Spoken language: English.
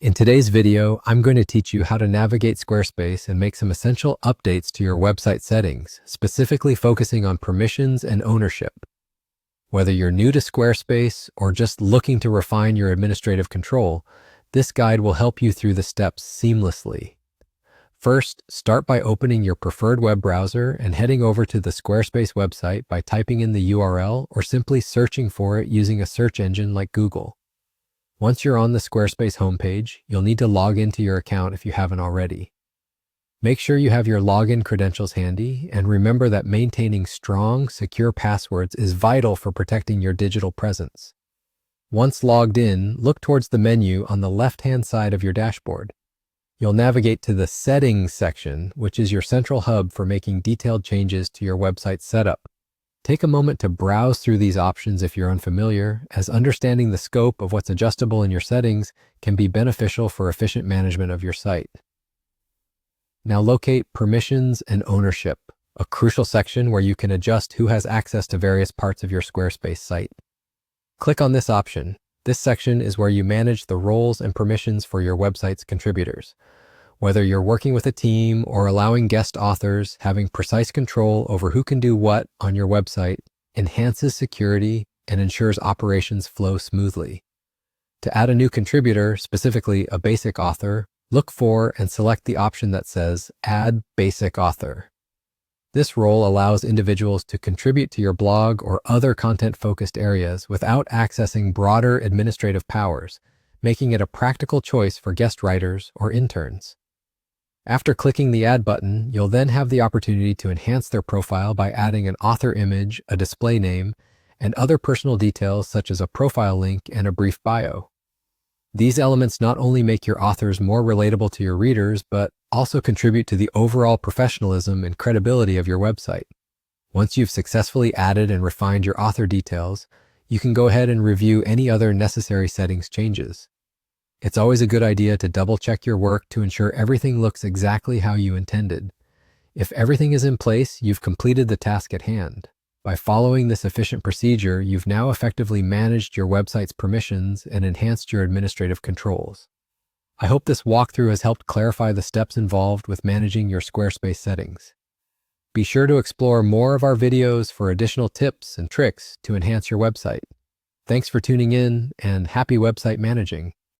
In today's video, I'm going to teach you how to navigate Squarespace and make some essential updates to your website settings, specifically focusing on permissions and ownership. Whether you're new to Squarespace or just looking to refine your administrative control, this guide will help you through the steps seamlessly. First, start by opening your preferred web browser and heading over to the Squarespace website by typing in the URL or simply searching for it using a search engine like Google. Once you're on the Squarespace homepage, you'll need to log into your account if you haven't already. Make sure you have your login credentials handy, and remember that maintaining strong, secure passwords is vital for protecting your digital presence. Once logged in, look towards the menu on the left-hand side of your dashboard. You'll navigate to the Settings section, which is your central hub for making detailed changes to your website setup. Take a moment to browse through these options if you're unfamiliar, as understanding the scope of what's adjustable in your settings can be beneficial for efficient management of your site. Now locate Permissions and Ownership, a crucial section where you can adjust who has access to various parts of your Squarespace site. Click on this option. This section is where you manage the roles and permissions for your website's contributors. Whether you're working with a team or allowing guest authors, having precise control over who can do what on your website enhances security and ensures operations flow smoothly. To add a new contributor, specifically a basic author, look for and select the option that says Add Basic Author. This role allows individuals to contribute to your blog or other content-focused areas without accessing broader administrative powers, making it a practical choice for guest writers or interns. After clicking the Add button, you'll then have the opportunity to enhance their profile by adding an author image, a display name, and other personal details such as a profile link and a brief bio. These elements not only make your authors more relatable to your readers, but also contribute to the overall professionalism and credibility of your website. Once you've successfully added and refined your author details, you can go ahead and review any other necessary settings changes. It's always a good idea to double-check your work to ensure everything looks exactly how you intended. If everything is in place, you've completed the task at hand. By following this efficient procedure, you've now effectively managed your website's permissions and enhanced your administrative controls. I hope this walkthrough has helped clarify the steps involved with managing your Squarespace settings. Be sure to explore more of our videos for additional tips and tricks to enhance your website. Thanks for tuning in, and happy website managing.